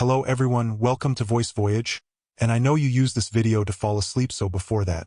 Hello everyone, welcome to Voyage, and I know you use this video to fall asleep, so before that,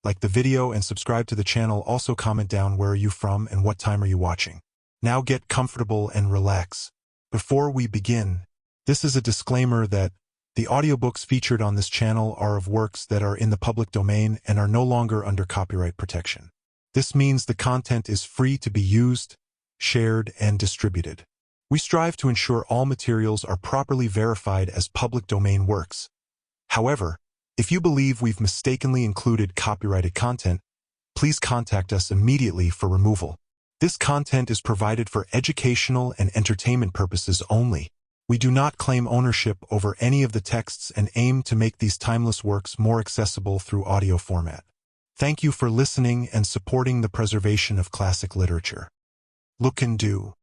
like the video and subscribe to the channel. Also comment down where are you from and what time are you watching. Now get comfortable and relax. Before we begin, this is a disclaimer that the audiobooks featured on this channel are of works that are in the public domain and are no longer under copyright protection. This means the content is free to be used, shared, and distributed. We strive to ensure all materials are properly verified as public domain works. However, if you believe we've mistakenly included copyrighted content, please contact us immediately for removal. This content is provided for educational and entertainment purposes only. We do not claim ownership over any of the texts and aim to make these timeless works more accessible through audio format. Thank you for listening and supporting the preservation of classic literature. Lukundoo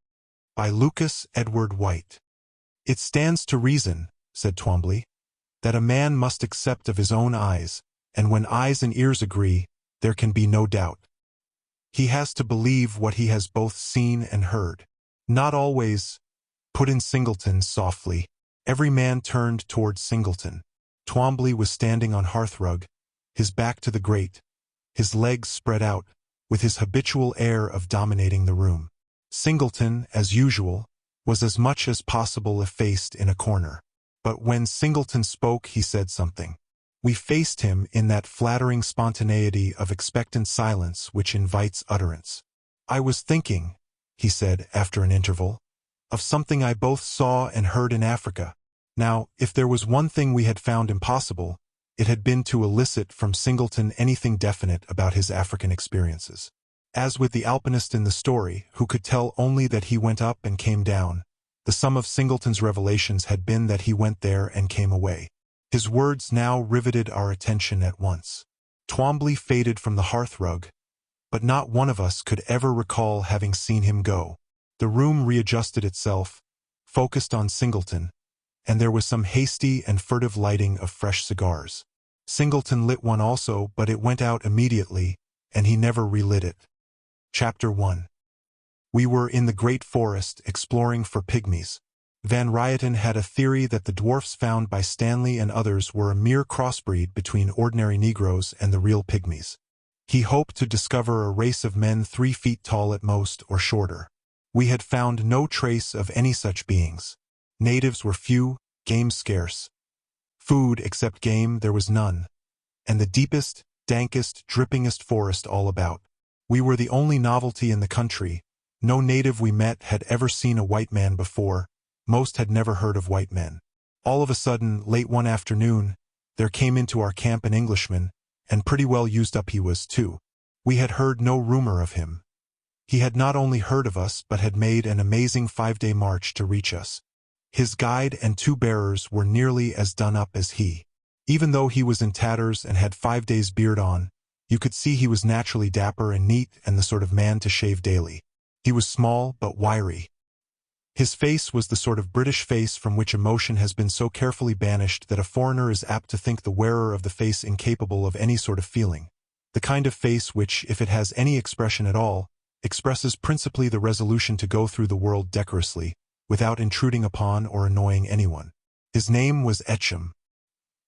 by Lucas Edward White. It stands to reason, said Twombly, that a man must accept of his own eyes, and when eyes and ears agree, there can be no doubt. He has to believe what he has both seen and heard. Not always, put in Singleton softly. Every man turned towards Singleton. Twombly was standing on hearthrug, his back to the grate, his legs spread out, with his habitual air of dominating the room. Singleton, as usual, was as much as possible effaced in a corner. But when Singleton spoke, he said something. We faced him in that flattering spontaneity of expectant silence which invites utterance. I was thinking, he said after an interval, of something I both saw and heard in Africa. Now, if there was one thing we had found impossible, it had been to elicit from Singleton anything definite about his African experiences. As with the alpinist in the story, who could tell only that he went up and came down, the sum of Singleton's revelations had been that he went there and came away. His words now riveted our attention at once. Twombly faded from the hearthrug, but not one of us could ever recall having seen him go. The room readjusted itself, focused on Singleton, and there was some hasty and furtive lighting of fresh cigars. Singleton lit one also, but it went out immediately, and he never relit it. Chapter 1. We were in the great forest, exploring for pygmies. Van Rieten had a theory that the dwarfs found by Stanley and others were a mere crossbreed between ordinary Negroes and the real pygmies. He hoped to discover a race of men 3 feet tall at most or shorter. We had found no trace of any such beings. Natives were few, game scarce. Food, except game, there was none. And the deepest, dankest, drippingest forest all about. We were the only novelty in the country. No native we met had ever seen a white man before. Most had never heard of white men. All of a sudden, late one afternoon, there came into our camp an Englishman, and pretty well used up he was too. We had heard no rumor of him. He had not only heard of us but had made an amazing 5-day march to reach us. His guide and 2 bearers were nearly as done up as he. Even though he was in tatters and had 5 days' beard on, you could see he was naturally dapper and neat and the sort of man to shave daily. He was small but wiry. His face was the sort of British face from which emotion has been so carefully banished that a foreigner is apt to think the wearer of the face incapable of any sort of feeling. The kind of face which, if it has any expression at all, expresses principally the resolution to go through the world decorously, without intruding upon or annoying anyone. His name was Etcham.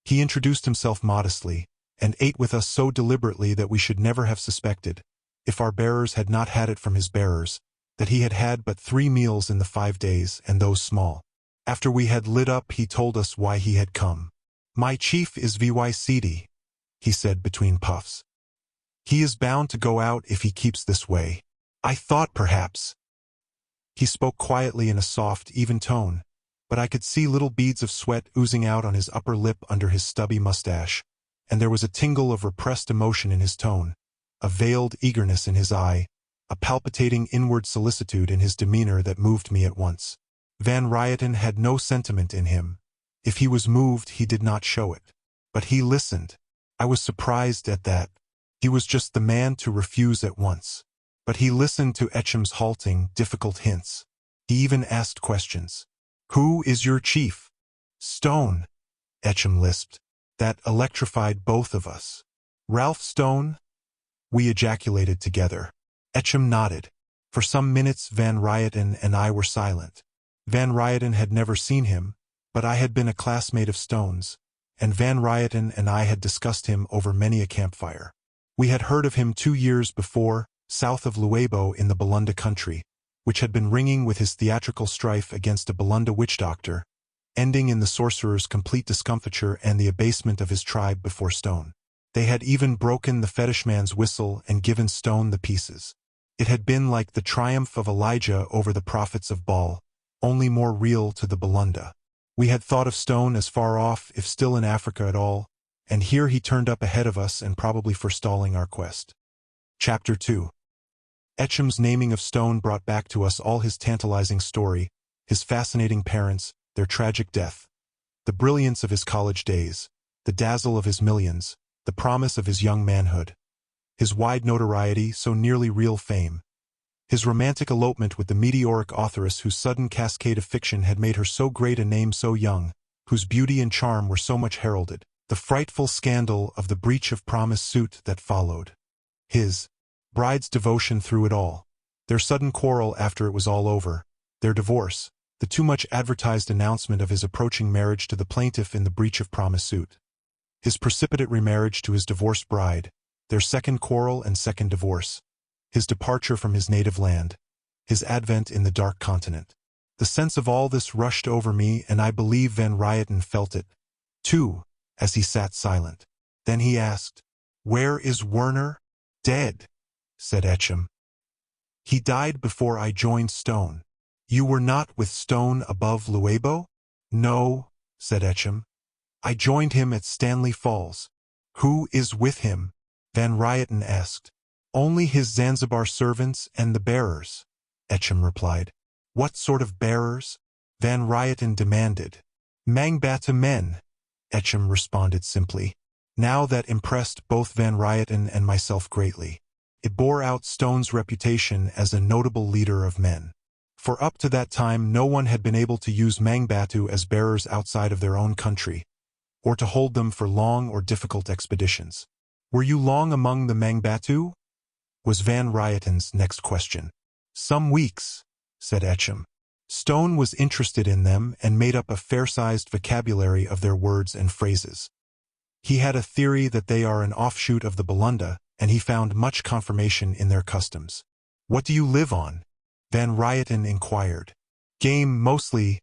He introduced himself modestly, and ate with us so deliberately that we should never have suspected, if our bearers had not had it from his bearers, that he had had but 3 meals in the 5 days, and those small. After we had lit up, he told us why he had come. My chief is VYCD, he said between puffs. He is bound to go out if he keeps this way. I thought perhaps. He spoke quietly in a soft, even tone, but I could see little beads of sweat oozing out on his upper lip under his stubby mustache, and there was a tingle of repressed emotion in his tone, a veiled eagerness in his eye, a palpitating inward solicitude in his demeanor that moved me at once. Van Rieten had no sentiment in him. If he was moved, he did not show it. But he listened. I was surprised at that. He was just the man to refuse at once. But he listened to Etcham's halting, difficult hints. He even asked questions. Who is your chief? Stone, Etcham lisped. That electrified both of us. Ralph Stone? We ejaculated together. Etcham nodded. For some minutes Van Rieten and I were silent. Van Rieten had never seen him, But I had been a classmate of Stone's, and Van Ryeten and I had discussed him over many a campfire. We had heard of him 2 years before, south of Luebo in the Balunda country, which had been ringing with his theatrical strife against a Balunda witch doctor, ending in the sorcerer's complete discomfiture and the abasement of his tribe before Stone. They had even broken the fetish man's whistle and given Stone the pieces. It had been like the triumph of Elijah over the prophets of Baal, only more real to the Balunda. We had thought of Stone as far off, if still in Africa at all, and here he turned up ahead of us and probably forestalling our quest. Chapter 2. Etcham's naming of Stone brought back to us all his tantalizing story, his fascinating parents, their tragic death, the brilliance of his college days, the dazzle of his millions, the promise of his young manhood, his wide notoriety, so nearly real fame, his romantic elopement with the meteoric authoress whose sudden cascade of fiction had made her so great a name so young, whose beauty and charm were so much heralded, the frightful scandal of the breach of promise suit that followed, his bride's devotion through it all, their sudden quarrel after it was all over, their divorce, the too much advertised announcement of his approaching marriage to the plaintiff in the breach of promise suit, his precipitate remarriage to his divorced bride, their second quarrel and second divorce, his departure from his native land, his advent in the dark continent. The sense of all this rushed over me, and I believe Van Ryeten felt it, too, as he sat silent. Then he asked, "Where is Werner?" "Dead," said Etcham. "He died before I joined Stone." "You were not with Stone above Luebo?" "No," said Etcham. "I joined him at Stanley Falls." "Who is with him?" Van Ryeten asked. "Only his Zanzibar servants and the bearers," Etcham replied. "What sort of bearers?" Van Ryeten demanded. "Mangbata men," Etcham responded simply. Now that impressed both Van Ryeten and myself greatly. It bore out Stone's reputation as a notable leader of men. For up to that time no one had been able to use Mangbatu as bearers outside of their own country, or to hold them for long or difficult expeditions. "Were you long among the Mangbatu?" was Van Ryeten's next question. "Some weeks," said Etcham. Stone was interested in them and made up a fair-sized vocabulary of their words and phrases. He had a theory that they are an offshoot of the Balunda, and he found much confirmation in their customs. "What do you live on?" Van Ryeten inquired. "Game mostly,"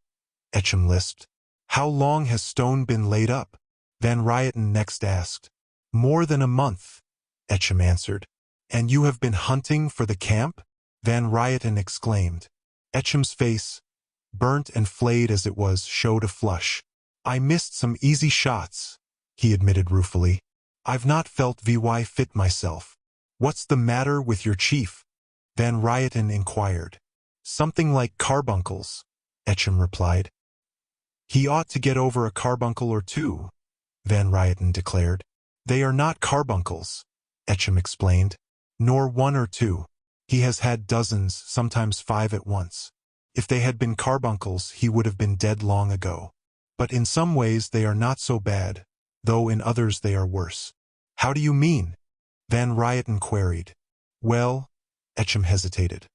Etcham lisped. "How long has Stone been laid up?" Van Ryeten next asked. "More than a month," Etcham answered. "And you have been hunting for the camp?" Van Ryeten exclaimed. Etcham's face, burnt and flayed as it was, showed a flush. "I missed some easy shots," he admitted ruefully. "I've not felt VY fit myself." "What's the matter with your chief?" Van Ryeten inquired. "Something like carbuncles," Etcham replied. "He ought to get over a carbuncle or two," Van Ryeten declared. "They are not carbuncles," Etcham explained. "Nor one or two. He has had dozens, sometimes 5 at once. If they had been carbuncles, he would have been dead long ago. But in some ways they are not so bad, though in others they are worse." "How do you mean?" Van Ryeten queried. "Well," Etcham hesitated.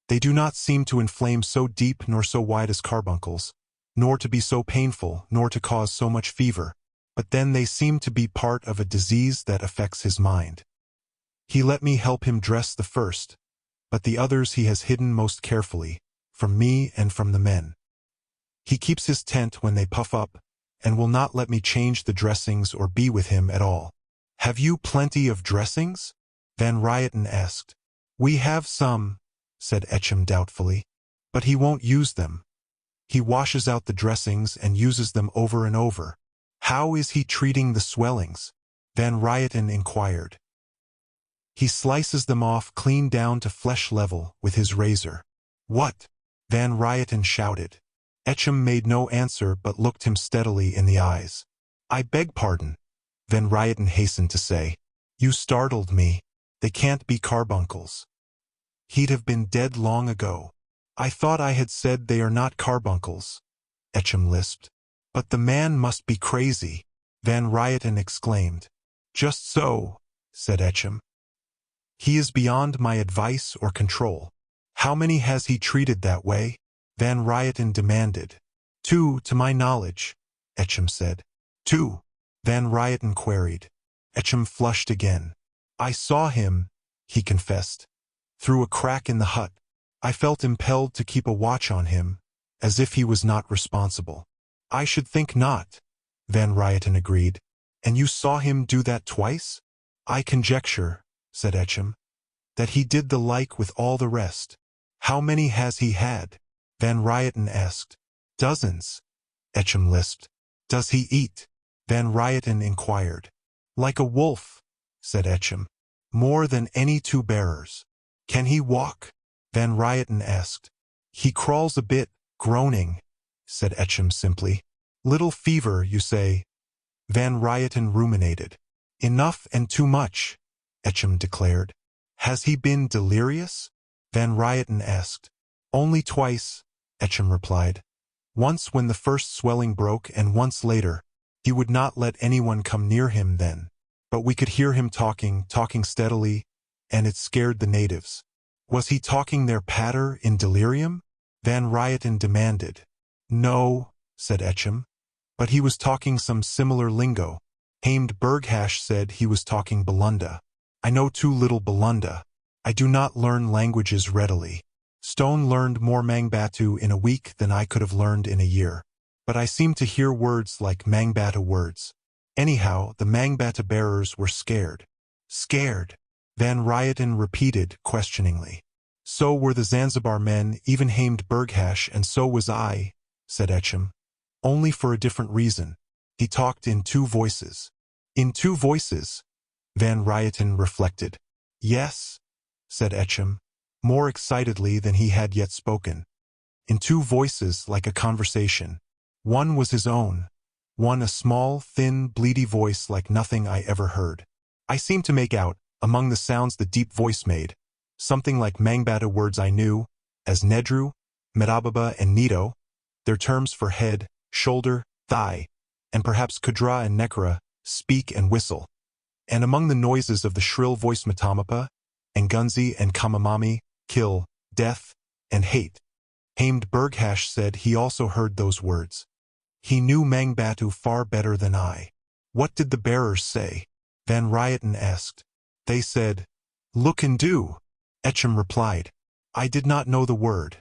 "They do not seem to inflame so deep nor so wide as carbuncles, nor to be so painful, nor to cause so much fever. But then they seem to be part of a disease that affects his mind. He let me help him dress the first, but the others he has hidden most carefully, from me and from the men. He keeps his tent when they puff up, and will not let me change the dressings or be with him at all." "Have you plenty of dressings?" Van Ryeten asked. "We have some," said Etcham doubtfully. "But he won't use them. He washes out the dressings and uses them over and over." "How is he treating the swellings?" Van Ryeten inquired. "He slices them off clean down to flesh level with his razor." "What?" Van Ryeten shouted. Etcham made no answer but looked him steadily in the eyes. "I beg pardon," Van Ryeten hastened to say. "You startled me. They can't be carbuncles. He'd have been dead long ago." "I thought I had said they are not carbuncles," Etcham lisped. "But the man must be crazy," Van Ryeten exclaimed. "Just so," said Etcham. "He is beyond my advice or control." "How many has he treated that way?" Van Ryeten demanded. 2, to my knowledge, Etchem said. 2? Van Ryeten queried. Etchem flushed again. I saw him, he confessed. Through a crack in the hut. I felt impelled to keep a watch on him, as if he was not responsible. I should think not, Van Ryeten agreed. And you saw him do that twice? I conjecture, said Etchem, that he did the like with all the rest. How many has he had? Van Ryeten asked. Dozens, Etchem lisped. Does he eat? Van Ryeten inquired. Like a wolf, said Etchem. More than any two bearers. Can he walk? Van Ryeten asked. He crawls a bit, groaning, said Etchem simply. Little fever, you say? Van Ryeten ruminated. Enough and too much, Etchem declared. Has he been delirious? Van Ryeten asked. Only twice, Etchem replied. Once when the first swelling broke and once later. He would not let anyone come near him then. But we could hear him talking steadily, and it scared the natives. Was he talking their patter in delirium? Van Ryeten demanded. No, said Etchem. But he was talking some similar lingo. Hamed Berghash said he was talking Balunda. I know too little Balunda. I do not learn languages readily. Stone learned more Mangbatu in a week than I could have learned in a year. But I seem to hear words like Mangbata words. Anyhow, the Mangbata bearers were scared. Scared, Van Ryeten repeated questioningly. So were the Zanzibar men, even Hamed Berghash, and so was I, said Etchem. Only for a different reason. He talked in two voices. In two voices? Van Ryeten reflected. Yes, said Etchem, more excitedly than he had yet spoken. In two voices like a conversation. One was his own. One a small, thin, bleedy voice like nothing I ever heard. I seemed to make out, among the sounds the deep voice made, something like Mangbata words I knew, as Nedru, Medababa, and Nito, their terms for head, shoulder, thigh, and perhaps Kudra and Nekra, speak and whistle. And among the noises of the shrill voice Matamapa, and Gunzi and Kamamami, kill, death, and hate. Hamed Berghash said he also heard those words. He knew Mangbatu far better than I. What did the bearers say? Van Ryeten asked. They said, Lukundoo, Etchem replied. I did not know the word.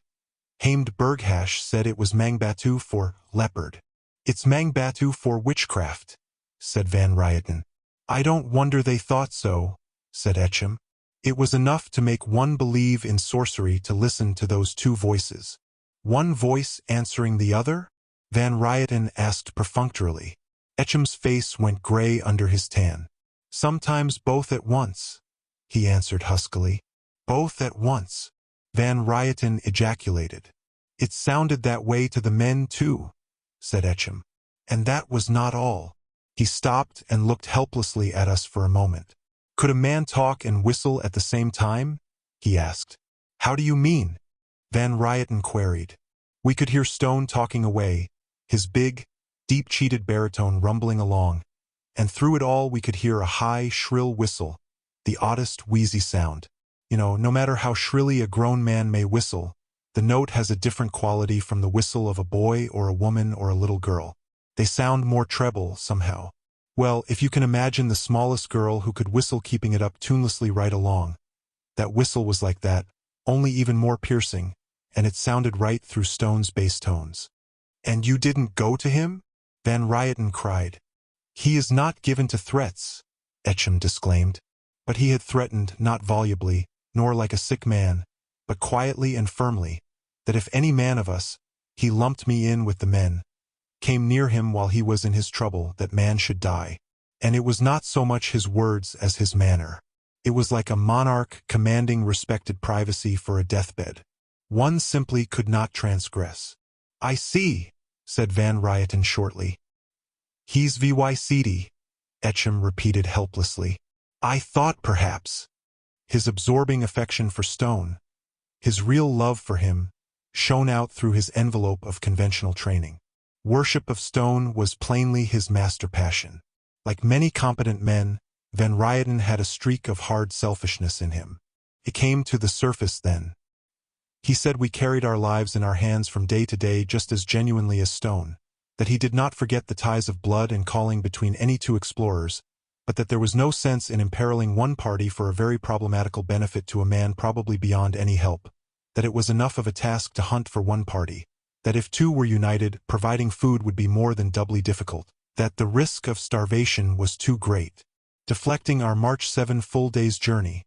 Hamed Berghash said it was Mangbatu for leopard. It's Mangbatu for witchcraft, said Van Ryeten. I don't wonder they thought so, said Etchem. It was enough to make one believe in sorcery to listen to those two voices. One voice answering the other? Van Ryeten asked perfunctorily. Etchem's face went gray under his tan. Sometimes both at once, he answered huskily. Both at once, Van Ryeten ejaculated. It sounded that way to the men too, said Etchem. And that was not all. He stopped and looked helplessly at us for a moment. Could a man talk and whistle at the same time? He asked. How do you mean? Van Ryeten queried. We could hear Stone talking away, his big, deep-cheated baritone rumbling along, and through it all we could hear a high, shrill whistle, the oddest, wheezy sound. No matter how shrilly a grown man may whistle, the note has a different quality from the whistle of a boy or a woman or a little girl. They sound more treble, somehow. Well, if you can imagine the smallest girl who could whistle keeping it up tunelessly right along. That whistle was like that, only even more piercing, and it sounded right through Stone's bass tones. And you didn't go to him? Van Ryeten cried. He is not given to threats, Etchem disclaimed. But he had threatened, not volubly, nor like a sick man, but quietly and firmly, that if any man of us, he lumped me in with the men, came near him while he was in his trouble, that man should die. And it was not so much his words as his manner. It was like a monarch commanding respected privacy for a deathbed. One simply could not transgress. I see, said Van Ryeten shortly. He's VYCD, Etchem repeated helplessly. I thought perhaps. His absorbing affection for Stone, his real love for him, shone out through his envelope of conventional training. Worship of Stone was plainly his master passion. Like many competent men, Van Ryeten had a streak of hard selfishness in him. It came to the surface then. He said we carried our lives in our hands from day to day just as genuinely as stone, that he did not forget the ties of blood and calling between any two explorers, but that there was no sense in imperiling one party for a very problematical benefit to a man probably beyond any help, that it was enough of a task to hunt for one party, that if two were united, providing food would be more than doubly difficult, that the risk of starvation was too great. Deflecting our March 7 full day's journey,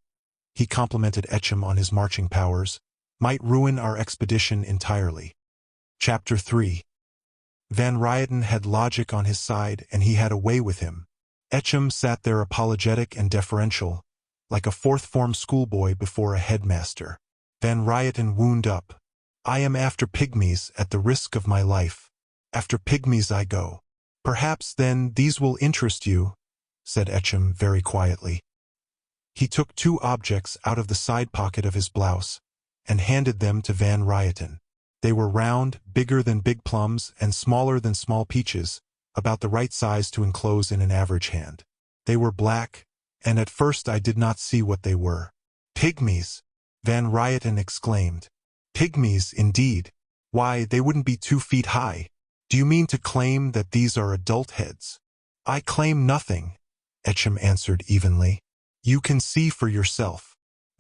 he complimented Etchem on his marching powers, might ruin our expedition entirely. Chapter 3. Van Rieten had logic on his side, and he had a way with him. Etchem sat there apologetic and deferential, like a fourth-form schoolboy before a headmaster. Van Rieten wound up. I am after pygmies at the risk of my life. After pygmies I go. Perhaps, then, these will interest you, said Etchem very quietly. He took two objects out of the side pocket of his blouse and handed them to Van Rieten. They were round, bigger than big plums, and smaller than small peaches, about the right size to enclose in an average hand. They were black, and at first I did not see what they were. Pygmies! Van Rieten exclaimed. Pygmies, indeed. Why, they wouldn't be 2 feet high. Do you mean to claim that these are adult heads? I claim nothing, Etchem answered evenly. You can see for yourself.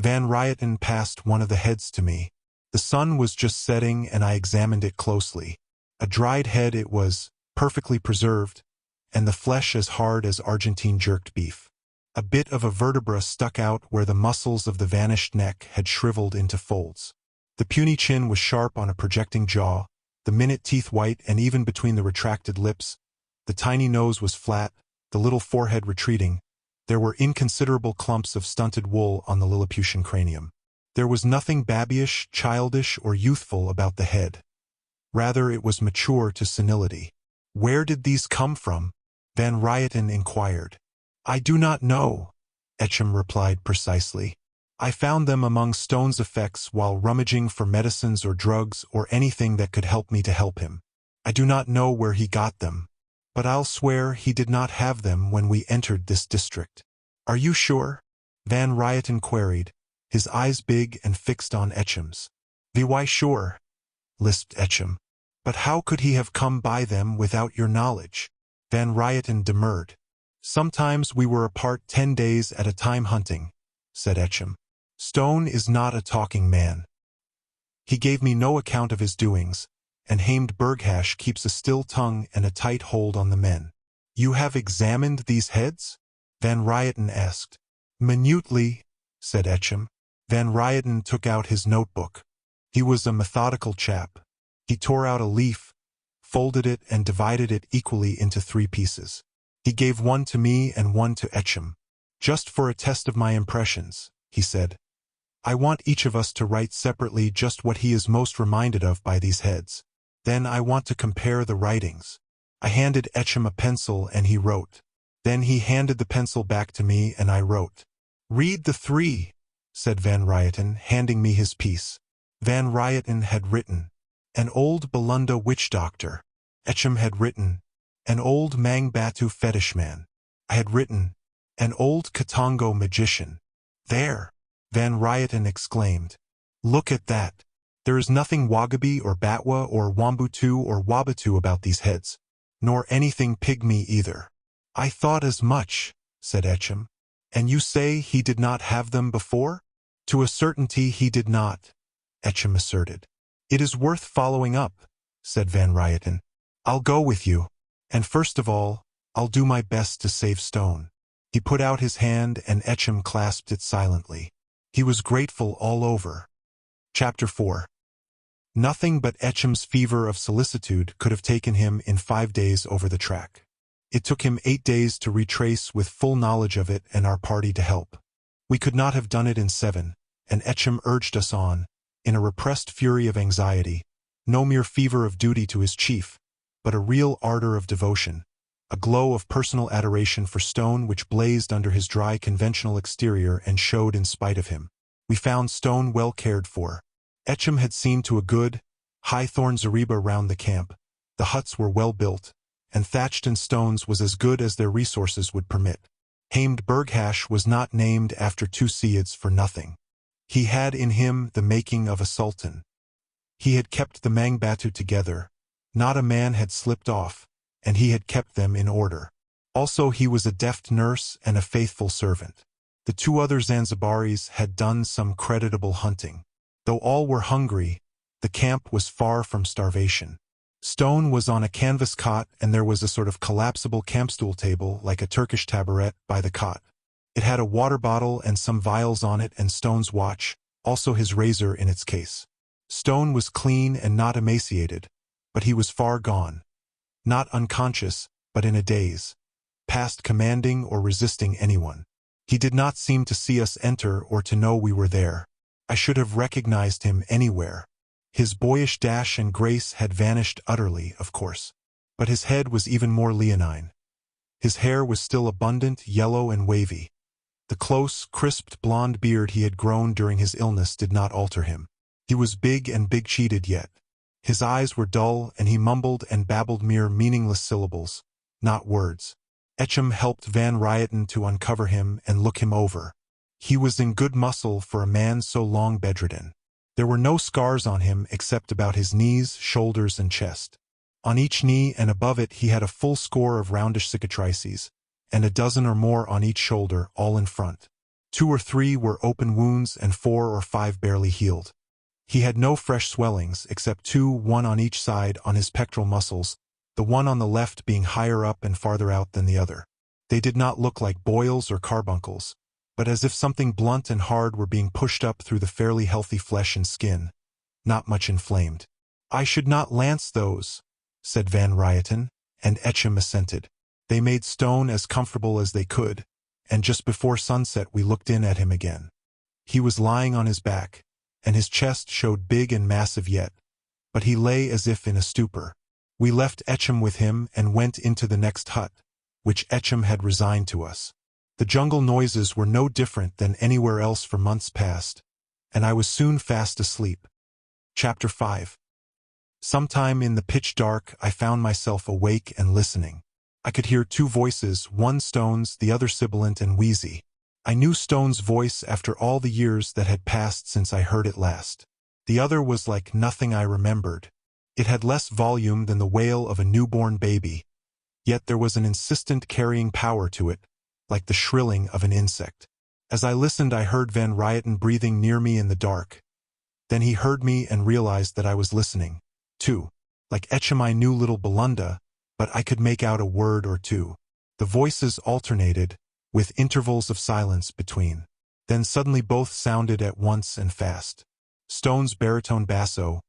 Van Rieten passed one of the heads to me. The sun was just setting and I examined it closely. A dried head it was, perfectly preserved, and the flesh as hard as Argentine jerked beef. A bit of a vertebra stuck out where the muscles of the vanished neck had shriveled into folds. The puny chin was sharp on a projecting jaw, the minute teeth white and even between the retracted lips. The tiny nose was flat, the little forehead retreating. There were inconsiderable clumps of stunted wool on the Lilliputian cranium. There was nothing babyish, childish, or youthful about the head. Rather, it was mature to senility. Where did these come from? Van Rieten inquired. I do not know, Etchem replied precisely. I found them among Stone's effects while rummaging for medicines or drugs or anything that could help me to help him. I do not know where he got them, but I'll swear he did not have them when we entered this district. Are you sure? Van Rieten queried, his eyes big and fixed on Etchem's. Why sure? Lisped Etchem. But how could he have come by them without your knowledge? Van Rieten demurred. Sometimes we were apart 10 days at a time hunting, said Etchem. Stone is not a talking man. He gave me no account of his doings, and Hamed Berghash keeps a still tongue and a tight hold on the men. You have examined these heads? Van Rieten asked. Minutely, said Etchem. Van Rieten took out his notebook. He was a methodical chap. He tore out a leaf, folded it and divided it equally into 3 pieces. He gave one to me and one to Etchem. Just for a test of my impressions, he said. I want each of us to write separately just what he is most reminded of by these heads. Then I want to compare the writings. I handed Etchem a pencil and he wrote. Then he handed the pencil back to me and I wrote. Read the 3, said Van Rieten, handing me his piece. Van Rieten had written, An old Balunda witch doctor. Etchem had written, An old Mangbatu fetish man. I had written, An old Katongo magician. There! Van Rieten exclaimed. Look at that. There is nothing Wagabi or Batwa or Wambutu or Wabatu about these heads, nor anything pygmy either. I thought as much, said Etchem. And you say he did not have them before? To a certainty he did not, Etchem asserted. It is worth following up, said Van Rieten. I'll go with you, and first of all, I'll do my best to save Stone. He put out his hand and Etchem clasped it silently. He was grateful all over. Chapter 4. Nothing but Etchem's fever of solicitude could have taken him in 5 days over the track. It took him 8 days to retrace with full knowledge of it and our party to help. We could not have done it in 7, and Etchem urged us on, in a repressed fury of anxiety, no mere fever of duty to his chief, but a real ardor of devotion, a glow of personal adoration for Stone which blazed under his dry conventional exterior and showed in spite of him. We found Stone well cared for. Etchem had seen to a good, high-thorn zareba round the camp. The huts were well built, and thatched in stones was as good as their resources would permit. Hamed Berghash was not named after 2 Seids for nothing. He had in him the making of a sultan. He had kept the Mangbatu together. Not a man had slipped off, and he had kept them in order. Also, he was a deft nurse and a faithful servant. The two other Zanzibaris had done some creditable hunting. Though all were hungry, the camp was far from starvation. Stone was on a canvas cot, and there was a sort of collapsible campstool table like a Turkish taboret by the cot. It had a water bottle and some vials on it, and Stone's watch, also his razor in its case. Stone was clean and not emaciated, but he was far gone. Not unconscious, but in a daze, past commanding or resisting anyone. He did not seem to see us enter or to know we were there. I should have recognized him anywhere. His boyish dash and grace had vanished utterly, of course. But his head was even more leonine. His hair was still abundant, yellow and wavy. The close, crisped blonde beard he had grown during his illness did not alter him. He was big and big-cheated yet. His eyes were dull, and he mumbled and babbled mere meaningless syllables, not words. Etchem helped Van Ryeten to uncover him and look him over. He was in good muscle for a man so long bedridden. There were no scars on him except about his knees, shoulders, and chest. On each knee and above it he had a full score of roundish cicatrices, and a dozen or more on each shoulder, all in front. 2 or 3 were open wounds, and 4 or 5 barely healed. He had no fresh swellings, except 2, one on each side on his pectoral muscles, the one on the left being higher up and farther out than the other. They did not look like boils or carbuncles, but as if something blunt and hard were being pushed up through the fairly healthy flesh and skin, not much inflamed. "I should not lance those," said Van Ryeten, and Etchem assented. They made Stone as comfortable as they could, and just before sunset we looked in at him again. He was lying on his back, and his chest showed big and massive yet, but he lay as if in a stupor. We left Etchem with him and went into the next hut, which Etchem had resigned to us. The jungle noises were no different than anywhere else for months past, and I was soon fast asleep. Chapter 5. Sometime in the pitch dark I found myself awake and listening. I could hear 2 voices, one Stone's, the other sibilant and wheezy. I knew Stone's voice after all the years that had passed since I heard it last. The other was like nothing I remembered. It had less volume than the wail of a newborn baby, yet there was an insistent carrying power to it, like the shrilling of an insect. As I listened I heard Van Ryeten breathing near me in the dark. Then he heard me and realized that I was listening, too. Like Etchem I knew little Belunda, but I could make out a word or 2. The voices alternated, with intervals of silence between. Then suddenly both sounded at once and fast. Stone's baritone basso,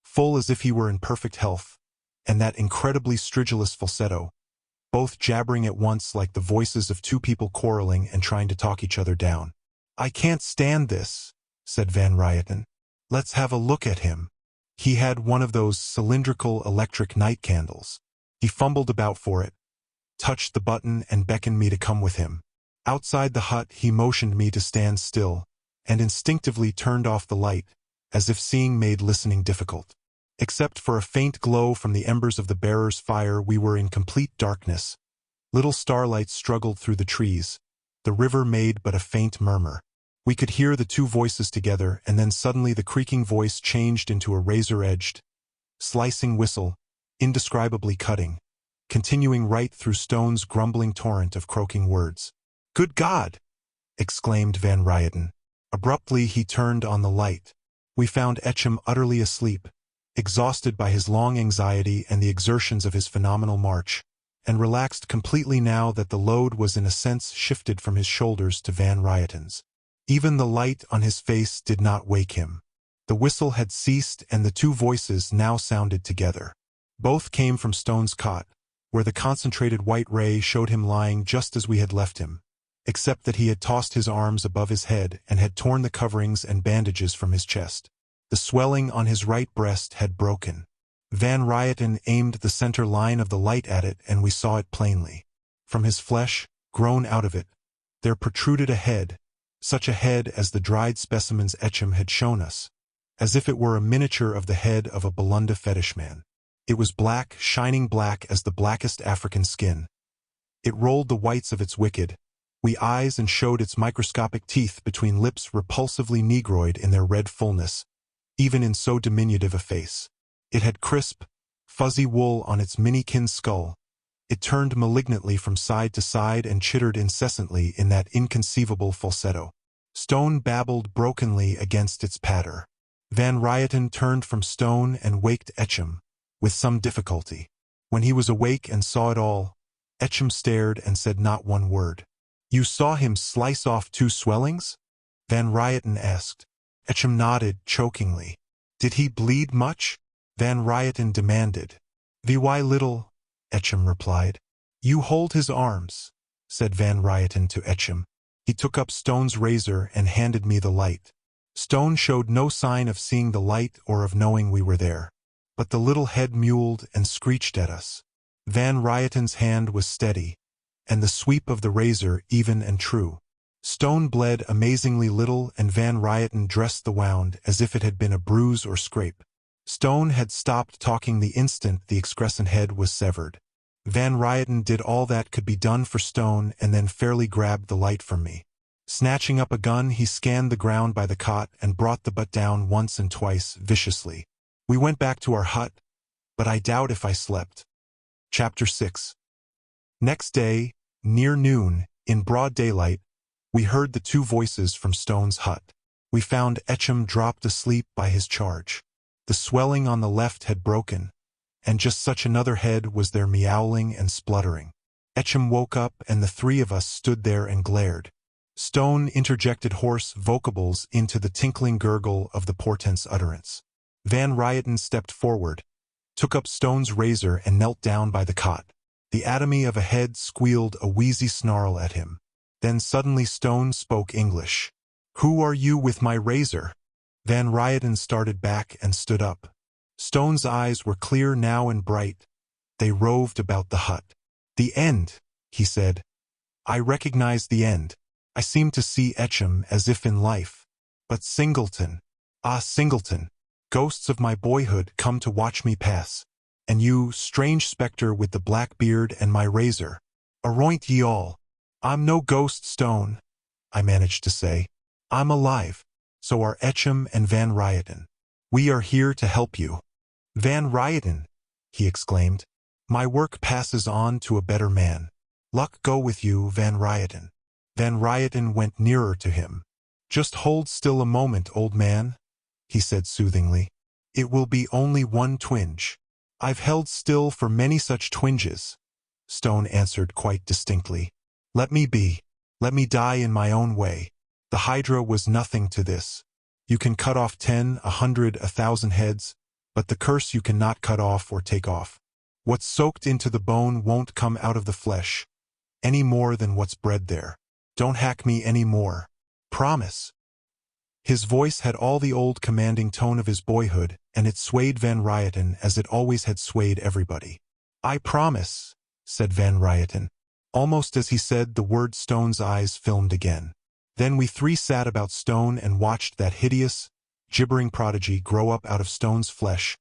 full as if he were in perfect health, and that incredibly stridulous falsetto, both jabbering at once like the voices of 2 people quarreling and trying to talk each other down. "I can't stand this," said Van Ryeten. "Let's have a look at him." He had one of those cylindrical electric night candles. He fumbled about for it, touched the button and beckoned me to come with him. Outside the hut he motioned me to stand still, and instinctively turned off the light, as if seeing made listening difficult. Except for a faint glow from the embers of the bearer's fire we were in complete darkness. Little starlights struggled through the trees. The river made but a faint murmur. We could hear the 2 voices together, and then suddenly the creaking voice changed into a razor-edged, slicing whistle, indescribably cutting, continuing right through Stone's grumbling torrent of croaking words. "Good God!" exclaimed Van Ryeten. Abruptly he turned on the light. We found Etchem utterly asleep, exhausted by his long anxiety and the exertions of his phenomenal march, and relaxed completely now that the load was in a sense shifted from his shoulders to Van Ryeten's. Even the light on his face did not wake him. The whistle had ceased and the 2 voices now sounded together. Both came from Stone's cot, where the concentrated white ray showed him lying just as we had left him, except that he had tossed his arms above his head and had torn the coverings and bandages from his chest. The swelling on his right breast had broken. Van Ryeten aimed the center line of the light at it, and we saw it plainly. From his flesh, grown out of it, there protruded a head, such a head as the dried specimens Etchem had shown us, as if it were a miniature of the head of a Belunda fetish man. It was black, shining black as the blackest African skin. It rolled the whites of its wicked, wee eyes and showed its microscopic teeth between lips repulsively negroid in their red fullness, even in so diminutive a face. It had crisp, fuzzy wool on its minikin skull. It turned malignantly from side to side and chittered incessantly in that inconceivable falsetto. Stone babbled brokenly against its patter. Van Ryeten turned from Stone and waked Etchem, with some difficulty. When he was awake and saw it all, Etchem stared and said not one word. "You saw him slice off 2 swellings?" Van Ryeten asked. Etchem nodded chokingly. "Did he bleed much?" Van Ryeten demanded. "Vy little," Etchem replied. "You hold his arms," said Van Ryeten to Etchem. He took up Stone's razor and handed me the light. Stone showed no sign of seeing the light or of knowing we were there. But the little head mewled and screeched at us. Van Ryeten's hand was steady, and the sweep of the razor even and true. Stone bled amazingly little, and Van Ryeten dressed the wound as if it had been a bruise or scrape. Stone had stopped talking the instant the excrescent head was severed. Van Ryeten did all that could be done for Stone and then fairly grabbed the light from me. Snatching up a gun, he scanned the ground by the cot and brought the butt down once and twice viciously. We went back to our hut, but I doubt if I slept. Chapter 6. Next day, near noon, in broad daylight, we heard the 2 voices from Stone's hut. We found Etchem dropped asleep by his charge. The swelling on the left had broken, and just such another head was there meowling and spluttering. Etchem woke up and the 3 of us stood there and glared. Stone interjected hoarse vocables into the tinkling gurgle of the portent's utterance. Van Ryeten stepped forward, took up Stone's razor and knelt down by the cot. The atomy of a head squealed a wheezy snarl at him. Then suddenly Stone spoke English. "Who are you with my razor?" Van Ryeten started back and stood up. Stone's eyes were clear now and bright. They roved about the hut. "The end," he said. "I recognize the end. I seem to see Etchem as if in life. But Singleton, ah Singleton, ghosts of my boyhood come to watch me pass. And you, strange spectre with the black beard and my razor. Aroint ye all. I'm no ghost, Stone," I managed to say. "I'm alive. So are Etchem and Van Ryeten. We are here to help you." "Van Ryeten," he exclaimed. "My work passes on to a better man. Luck go with you, Van Ryeten." Van Ryeten went nearer to him. "Just hold still a moment, old man," he said soothingly. "It will be only one twinge." "I've held still for many such twinges," Stone answered quite distinctly. "Let me be. Let me die in my own way. The Hydra was nothing to this. You can cut off 10, 100, 1,000 heads, but the curse you cannot cut off or take off. What's soaked into the bone won't come out of the flesh, any more than what's bred there. Don't hack me any more. Promise." His voice had all the old commanding tone of his boyhood, and it swayed Van Ryeten as it always had swayed everybody. "I promise," said Van Ryeten. Almost as he said the word, Stone's eyes filmed again. Then we 3 sat about Stone and watched that hideous, gibbering prodigy grow up out of Stone's flesh,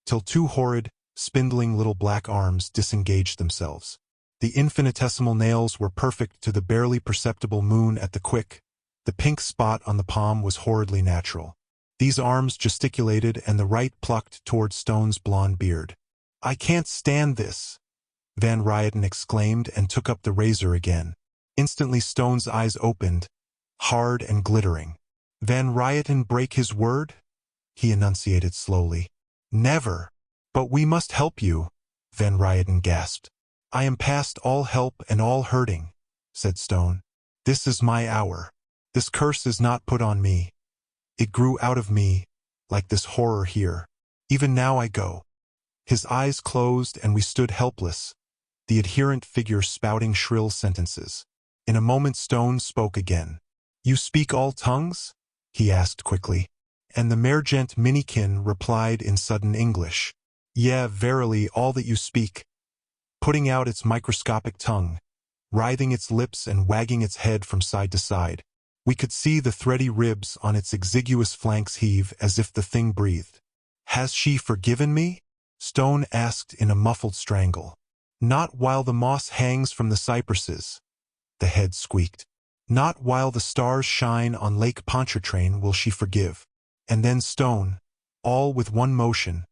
till 2 horrid, spindling little black arms disengaged themselves. The infinitesimal nails were perfect to the barely perceptible moon at the quick. The pink spot on the palm was horridly natural. These arms gesticulated and the right plucked toward Stone's blonde beard. "I can't stand this," Van Ryeten exclaimed and took up the razor again. Instantly Stone's eyes opened, hard and glittering. "Van Ryeten break his word?" he enunciated slowly. "Never. But we must help you," Van Ryeten gasped. "I am past all help and all hurting," said Stone. "This is my hour. This curse is not put on me. It grew out of me, like this horror here. Even now I go." His eyes closed and we stood helpless, the adherent figure spouting shrill sentences. In a moment Stone spoke again. "You speak all tongues?" he asked quickly. And the mergent minikin replied in sudden English. "Yea, verily, all that you speak," putting out its microscopic tongue, writhing its lips and wagging its head from side to side. We could see the thready ribs on its exiguous flanks heave as if the thing breathed. "Has she forgiven me?" Stone asked in a muffled strangle. "Not while the moss hangs from the cypresses," the head squeaked. "Not while the stars shine on Lake Pontchartrain will she forgive." And then Stone, all with one motion,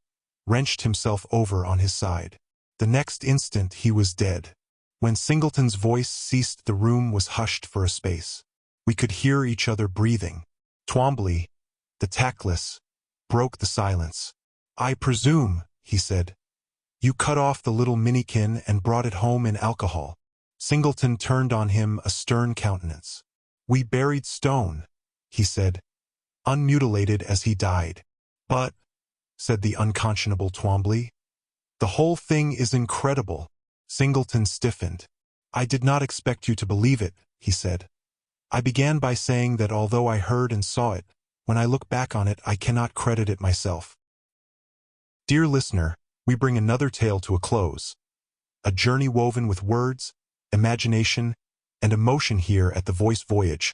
wrenched himself over on his side. The next instant he was dead. When Singleton's voice ceased, the room was hushed for a space. We could hear each other breathing. Twombly, the tactless, broke the silence. "I presume," he said, "you cut off the little minikin and brought it home in alcohol." Singleton turned on him a stern countenance. "We buried Stone," he said, "unmutilated as he died." "But," said the unconscionable Twombly, "the whole thing is incredible." Singleton stiffened. "I did not expect you to believe it," he said. "I began by saying that although I heard and saw it, when I look back on it I cannot credit it myself." Dear listener, we bring another tale to a close. A journey woven with words, imagination, and emotion here at the Voice Voyage,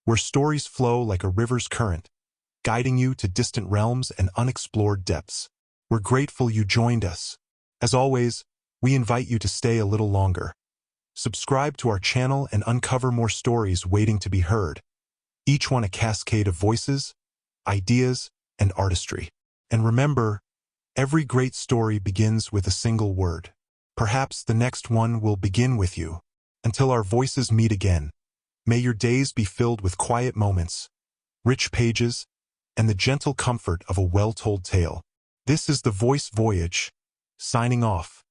where stories flow like a river's current, guiding you to distant realms and unexplored depths. We're grateful you joined us. As always, we invite you to stay a little longer. Subscribe to our channel and uncover more stories waiting to be heard, each one a cascade of voices, ideas, and artistry. And remember, every great story begins with a single word. Perhaps the next one will begin with you. Until our voices meet again, may your days be filled with quiet moments, rich pages, and the gentle comfort of a well-told tale. This is the Voice Voyage, signing off.